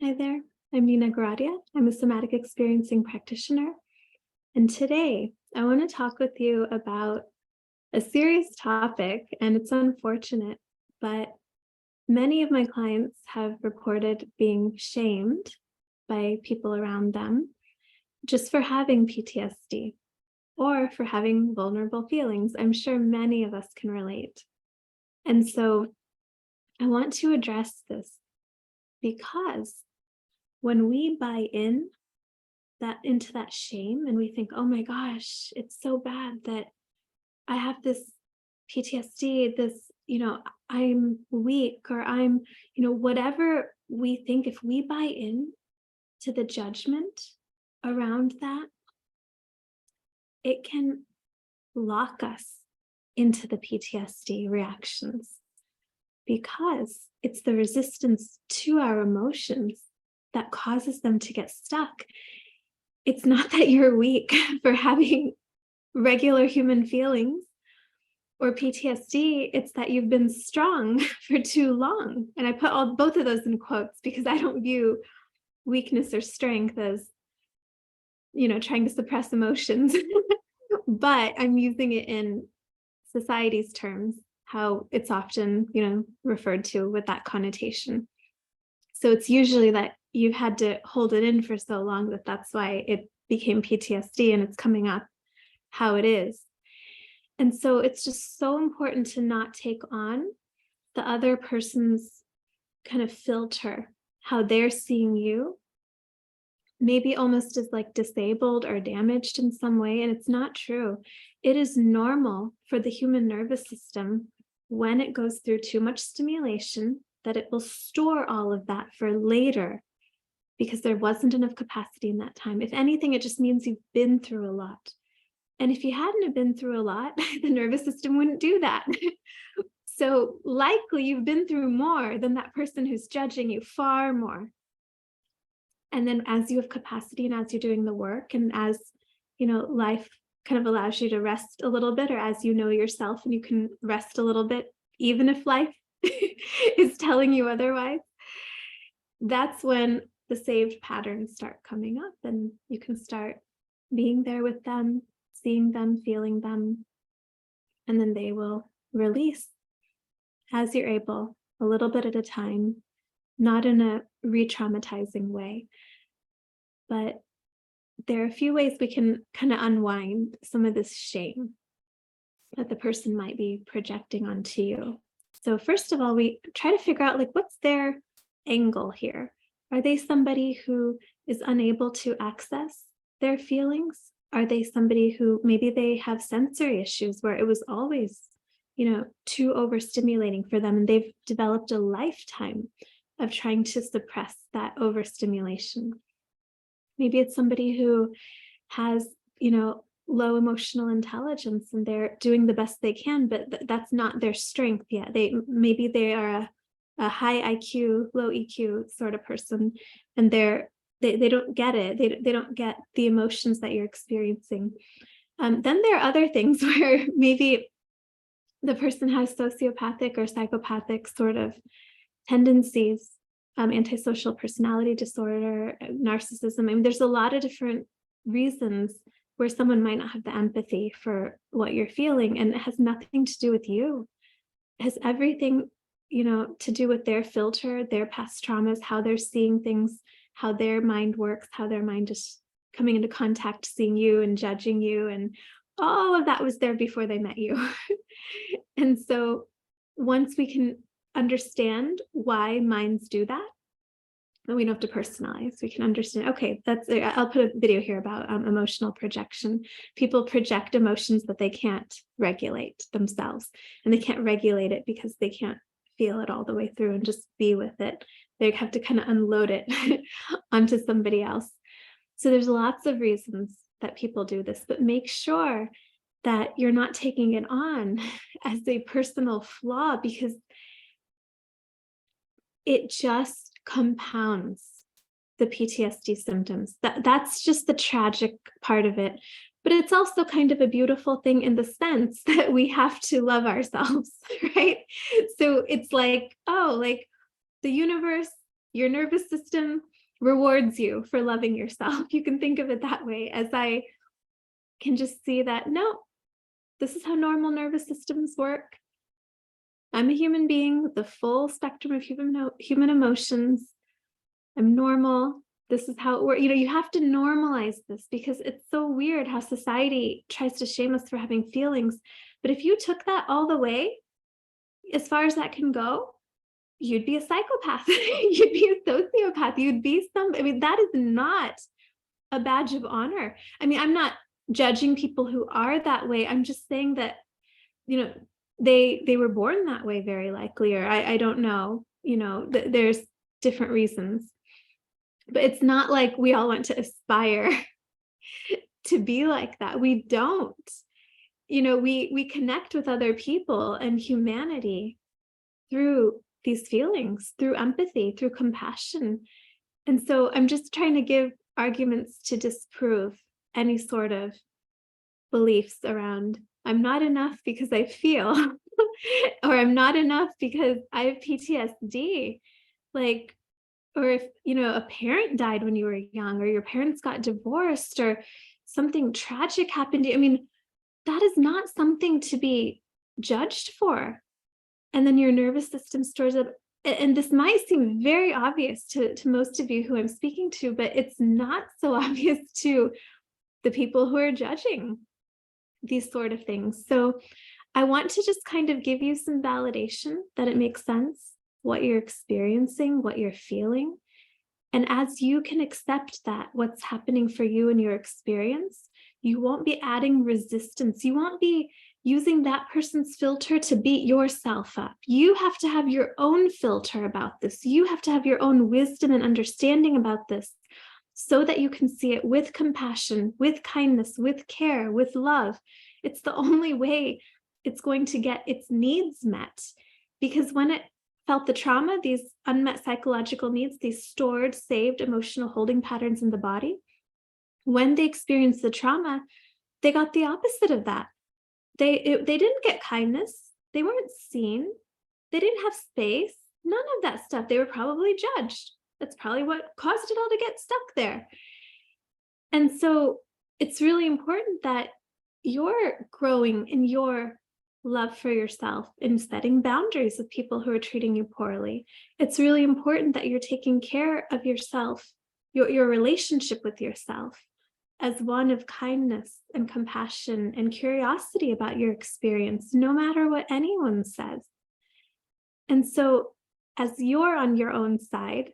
Hi there, I'm Goradia. I'm a Somatic Experiencing practitioner. And today I want to talk with you about a serious topic, and it's unfortunate, but many of my clients have reported being shamed by people around them just for having PTSD or for having vulnerable feelings. I'm sure many of us can relate. And so I want to address this because when we buy into that shame and we think, oh my gosh, it's so bad that I have this PTSD, I'm weak, or I'm, whatever we think, if we buy in to the judgment around that, it can lock us into the PTSD reactions because it's the resistance to our emotions that causes them to get stuck. It's not that you're weak for having regular human feelings or PTSD, it's that you've been strong for too long. And I put both of those in quotes because I don't view weakness or strength as, trying to suppress emotions, but I'm using it in society's terms, how it's often, referred to with that connotation. So it's usually that you've had to hold it in for so long that's why it became PTSD and it's coming up how it is. And so it's just so important to not take on the other person's kind of filter, how they're seeing you, maybe almost as like disabled or damaged in some way. And it's not true. It is normal for the human nervous system when it goes through too much stimulation that it will store all of that for later because there wasn't enough capacity in that time. If anything, it just means you've been through a lot. And if you hadn't have been through a lot, the nervous system wouldn't do that. So likely you've been through more than that person who's judging you, far more. And then as you have capacity and as you're doing the work and as, life kind of allows you to rest a little bit, or as you know yourself and you can rest a little bit, even if life is telling you otherwise, that's when the saved patterns start coming up and you can start being there with them, seeing them, feeling them, and then they will release as you're able, a little bit at a time, not in a re-traumatizing way. But there are a few ways we can kind of unwind some of this shame that the person might be projecting onto you. So first of all, we try to figure out what's their angle here. Are they somebody who is unable to access their feelings? Are they somebody who maybe they have sensory issues where it was always, too overstimulating for them and they've developed a lifetime of trying to suppress that overstimulation? Maybe it's somebody who has, low emotional intelligence and they're doing the best they can, but that's not their strength yet. Maybe they are a high IQ, low EQ sort of person, and they don't get it. They don't get the emotions that you're experiencing. Then there are other things where maybe the person has sociopathic or psychopathic sort of tendencies, antisocial personality disorder, narcissism. I mean, there's a lot of different reasons where someone might not have the empathy for what you're feeling, and it has nothing to do with you. It has everything, to do with their filter, their past traumas, how they're seeing things, how their mind works, how their mind is coming into contact, seeing you and judging you, and all of that was there before they met you. And so once we can understand why minds do that, and we don't have to personalize, we can understand, okay, I'll put a video here about emotional projection. People project emotions that they can't regulate themselves, and they can't regulate it because they can't feel it all the way through and just be with it. They have to kind of unload it onto somebody else. So there's lots of reasons that people do this, but make sure that you're not taking it on as a personal flaw, because it just compounds the PTSD symptoms. That's just the tragic part of it. But it's also kind of a beautiful thing in the sense that we have to love ourselves, right? So it's the universe your nervous system rewards you for loving yourself. You can think of it that way, as I can just see that, no, this is how normal nervous systems work. I'm a human being with the full spectrum of human emotions. I'm normal. This is how it works. You have to normalize this, because it's so weird how society tries to shame us for having feelings. But if you took that all the way, as far as that can go, you'd be a psychopath. You'd be a sociopath. You'd be that is not a badge of honor. I'm not judging people who are that way. I'm just saying that, they were born that way, very likely, or I don't know, there's different reasons. But it's not like we all want to aspire to be like that. We don't. We connect with other people and humanity through these feelings, through empathy, through compassion. And so I'm just trying to give arguments to disprove any sort of beliefs around, I'm not enough because I feel, or I'm not enough because I have PTSD. Or if, a parent died when you were young, or your parents got divorced, or something tragic happened to you. That is not something to be judged for. And then your nervous system stores up. And this might seem very obvious to most of you who I'm speaking to, but it's not so obvious to the people who are judging these sort of things. So I want to just kind of give you some validation that it makes sense, what you're experiencing, what you're feeling. And as you can accept that, what's happening for you in your experience, you won't be adding resistance. You won't be using that person's filter to beat yourself up. You have to have your own filter about this. You have to have your own wisdom and understanding about this, so that you can see it with compassion, with kindness, with care, with love. It's the only way it's going to get its needs met. Because when it felt the trauma, these unmet psychological needs, these stored, saved emotional holding patterns in the body, when they experienced the trauma, they got the opposite of that. They didn't get kindness. They weren't seen. They didn't have space. None of that stuff. They were probably judged. That's probably what caused it all to get stuck there. And so it's really important that you're growing in your love for yourself and setting boundaries with people who are treating you poorly. It's really important that you're taking care of yourself, your relationship with yourself, as one of kindness and compassion and curiosity about your experience, no matter what anyone says. And so as you're on your own side,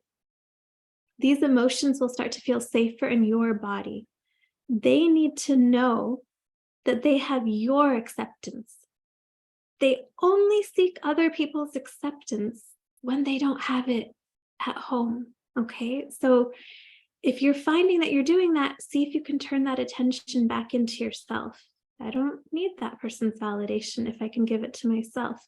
these emotions will start to feel safer in your body. They need to know that they have your acceptance. They only seek other people's acceptance when they don't have it at home, okay? So if you're finding that you're doing that, see if you can turn that attention back into yourself. I don't need that person's validation if I can give it to myself.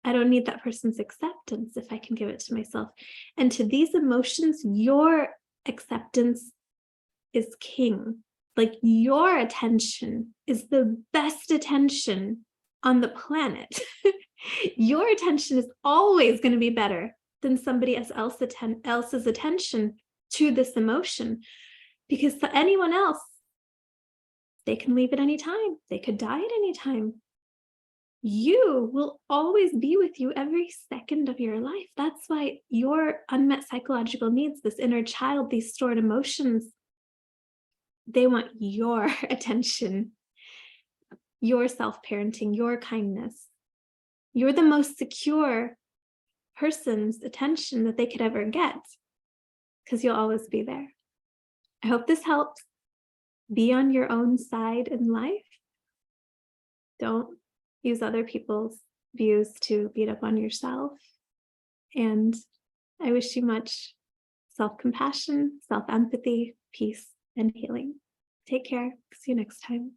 I don't need that person's acceptance if I can give it to myself. And to these emotions, your acceptance is king. Like, your attention is the best attention on the planet. Your attention is always going to be better than somebody else's attention to this emotion, because for anyone else, they can leave at any time. They could die at any time. You will always be with you every second of your life. That's why your unmet psychological needs, this inner child, these stored emotions, they want your attention, your self-parenting, your kindness. You're the most secure person's attention that they could ever get, because you'll always be there. I hope this helps. Be on your own side in life. Don't use other people's views to beat up on yourself. And I wish you much self-compassion, self-empathy, peace, and healing. Take care. See you next time.